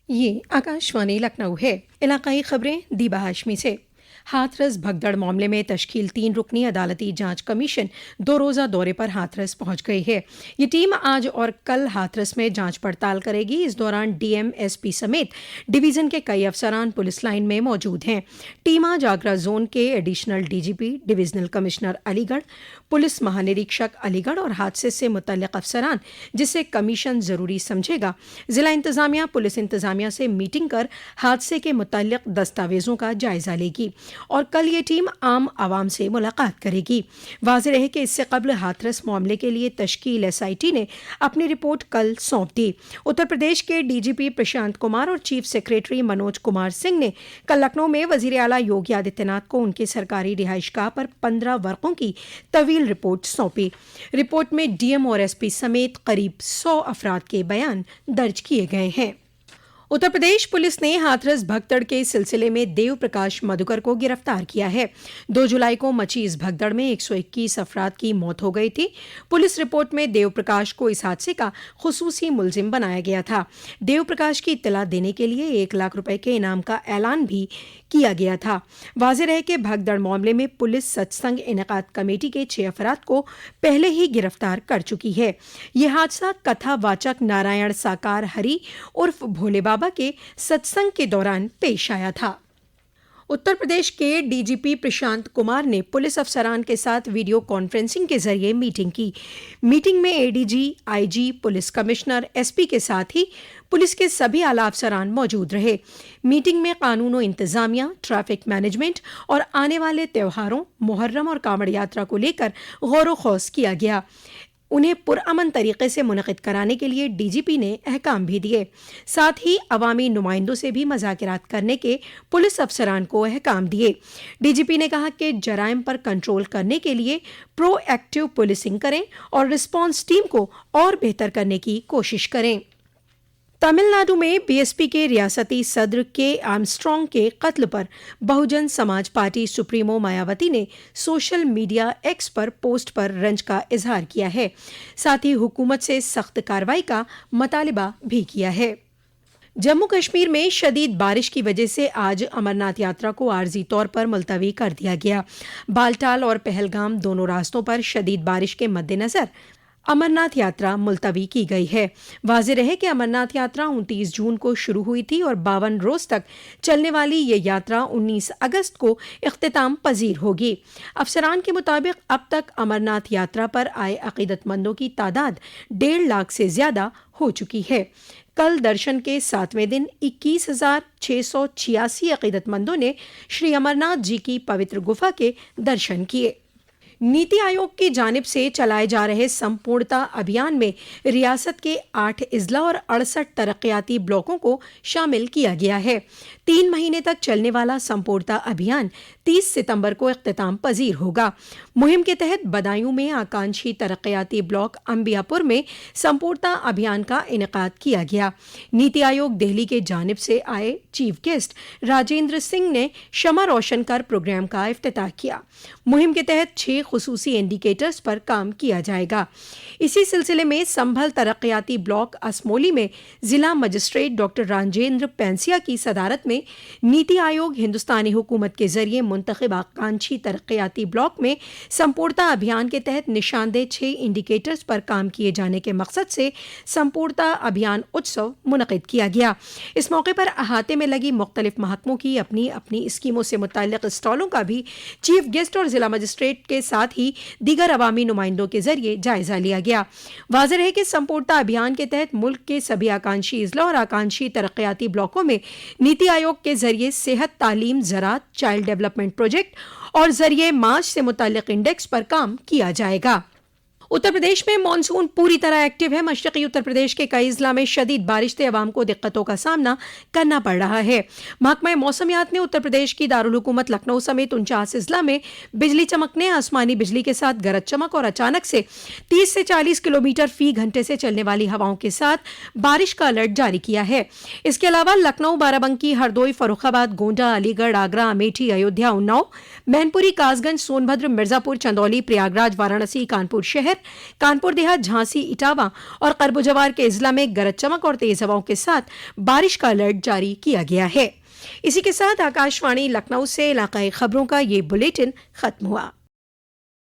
ये आकाशवाणी लखनऊ है। इलाकाई खबरें दीबा हाशमी से। हाथरस भगदड़ मामले में तश्कील 3 रुकनी अदालती जांच कमीशन 2 रोज़ा दौरे पर हाथरस पहुंच गई है। ये टीम आज और कल हाथरस में जांच पड़ताल करेगी। इस दौरान डीएम, एसपी समेत डिवीज़न के कई अफसरान पुलिस लाइन में मौजूद हैं। टीम आज आगरा जोन के additional DGP, divisional commissioner Aligarh, police महानिरीक्षक अलीगढ़ और हादसे से मुतल्लिक अफसरान, जिसे कमीशन ज़रूरी समझेगा, ज़िला इंतज़ामिया, पुलिस इंतज़ामिया से मीटिंग कर हादसे के मुतल्लिक दस्तावेज़ों का जायज़ा लेगी और कल ये टीम आम आवाम से मुलाकात करेगी। वाज़ेह रहे कि इससे कबल हाथरस मामले के लिए तश्कील एसआईटी ने अपनी रिपोर्ट कल सौंप दी। उत्तर प्रदेश के डीजीपी प्रशांत कुमार और चीफ सेक्रेटरी मनोज कुमार सिंह ने कल लखनऊ में वज़ीर आला योगी आदित्यनाथ को उनके सरकारी रिहाइशगाह पर 15 वर्कों की तवील रिपोर्ट सौंपी। रिपोर्ट में डीएम और एसपी समेत करीब 100 अफराद के बयान दर्ज किए गए हैं। उत्तर प्रदेश पुलिस ने हाथरस भगदड़ के सिलसिले में देव प्रकाश मधुकर को गिरफ्तार किया है। 2 जुलाई को मची इस भगदड़ में 121 अफराद की मौत हो गई थी। पुलिस रिपोर्ट में देव प्रकाश को इस हादसे का खुसूसी मुलजिम बनाया गया था। देव प्रकाश की इत्तला देने के लिए 1 लाख रुपए के इनाम का ऐलान भी किया गया था। वाज़ेह रहे कि भगदड़ मामले में पुलिस सत्संग इनेकाद कमेटी के 6 अफराद को पहले ही गिरफ्तार कर चुकी है। यह हादसा कथावाचक नारायण साकार हरि उर्फ भोले बाबा के सत्संग के दौरान पेश आया था। उत्तर प्रदेश के डीजीपी प्रशांत कुमार ने पुलिस अफसरान के साथ वीडियो कॉन्फ्रेंसिंग के जरिए मीटिंग की। मीटिंग में ADG, IG, police commissioner, SP के साथ ही पुलिस के सभी आला अफसरान मौजूद रहे। मीटिंग में कानून और इंतजामिया, ट्रैफिक मैनेजमेंट और आने वाले त्योहारों, मुहर्रम और कांवड़ यात्रा को लेकर गौर व खौस किया गया। उन्हें पुरअमन तरीके से मुनक़िद कराने के लिए डीजीपी ने अहकाम भी दिए। साथ ही अवामी नुमाइंदों से भी मुज़ाकरात करने के पुलिस अफसरान को अहकाम दिए। डीजीपी ने कहा कि जराइम पर कंट्रोल करने के लिए प्रोएक्टिव पुलिसिंग करें और रिस्पांस टीम को और बेहतर करने की कोशिश करें। तमिलनाडु में बीएसपी के रियासती सदर के आर्मस्ट्रॉन्ग के कत्ल पर बहुजन समाज पार्टी सुप्रीमो मायावती ने सोशल मीडिया एक्स पर पोस्ट पर रंज का इजहार किया है। साथ ही हुकूमत से सख्त कार्रवाई का मुतालिबा भी किया है। जम्मू कश्मीर में शदीद बारिश की वजह से आज अमरनाथ यात्रा को आर्जी तौर पर मुलतवी कर दिया गया। बालटाल और पहलगाम दोनों रास्तों पर शदीद बारिश के मद्देनजर अमरनाथ यात्रा मुलतवी की गई है। वाज़ेह रहे कि अमरनाथ यात्रा 29 जून को शुरू हुई थी और 52 रोज तक चलने वाली ये यात्रा 19 अगस्त को इख्तिताम पजीर होगी। अफसरान के मुताबिक अब तक अमरनाथ यात्रा पर आए अकीदतमंदों की तादाद 1.5 लाख से ज्यादा हो चुकी है। कल दर्शन के 7वें दिन 21,686 अकीदतमंदों ने श्री अमरनाथ जी की पवित्र गुफा के दर्शन किए। नीति आयोग की जानिब से चलाए जा रहे संपूर्णता अभियान में रियासत के 8 इजला और 68 तरक्याती ब्लॉकों को शामिल किया गया है। 3 महीने तक चलने वाला संपूर्णता अभियान 30 सितंबर को इख्तिताम पजीर होगा। मुहिम के तहत बदायूं में आकांक्षी तरक्याती ब्लॉक अंबियापुर में संपूर्णता अभियान का इनेकाद किया गया। नीति आयोग दिल्ली के जानिब से आए चीफ गेस्ट राजेंद्र सिंह ने शमा रोशन कर प्रोग्राम का इफ्तिताह किया। मुहिम के तहत 6 खुसूसी इंडिकेटर्स पर काम किया जाएगा। इसी सिलसिले में संभल तरक्याती ब्लॉक असमोली में जिला मजिस्ट्रेट डॉक्टर राजेंद्र पेंसिया की सदारत में नीति आयोग हिंदुस्तानी हुकूमत के जरिए मुंतखब आकांक्षी तरक्याती ब्लॉक में संपूर्णता अभियान के तहत निशानदेह 6 इंडिकेटर्स पर काम किए जाने के मकसद से संपूर्णता अभियान उत्सव मुनक़िद किया गया। इस मौके पर अहाते में लगी मुख्तलिफ महकमों की अपनी अपनी स्कीमों से मुताल्लिक स्टॉलों का भी चीफ गेस्ट और जिला मजिस्ट्रेट के साथ ही दीगर अवामी नुमाइंदों के जरिए जायजा लिया गया। वाज़ेह है कि संपूर्णता अभियान के तहत मुल्क के सभी आकांक्षी इजला और आकांक्षी तरक्याती ब्लॉकों में नीति आयोग के जरिए सेहत, तालीम, ज़राअत, चाइल्ड डेवलपमेंट प्रोजेक्ट और जरिए मार्च से मुताल्लिक इंडेक्स पर काम किया जाएगा। उत्तर प्रदेश में मानसून पूरी तरह एक्टिव है। मशरक़ी उत्तर प्रदेश के कई इजला में शदीद बारिश से अवाम को दिक्कतों का सामना करना पड़ रहा है। महकमा मौसमियात ने उत्तर प्रदेश की दारुल हुकूमत लखनऊ समेत 49 इजला में बिजली चमकने, आसमानी बिजली के साथ गरज चमक और अचानक से 30 से 40 किलोमीटर फी घंटे से चलने वाली हवाओं के साथ बारिश का अलर्ट जारी किया है। इसके अलावा लखनऊ, बाराबंकी, हरदोई, फर्रुखाबाद, गोंडा, अलीगढ़, आगरा, अमेठी, अयोध्या, उन्नाव, मैनपुरी, कासगंज, सोनभद्र, मिर्जापुर, चंदौली, प्रयागराज, वाराणसी, कानपुर शहर कानपुर देहात, झांसी, इटावा और करबो जवार के अजला में गरज चमक और तेज हवाओं के साथ बारिश का अलर्ट जारी किया गया है। इसी के साथ आकाशवाणी लखनऊ से इलाकाई खबरों का ये बुलेटिन खत्म हुआ।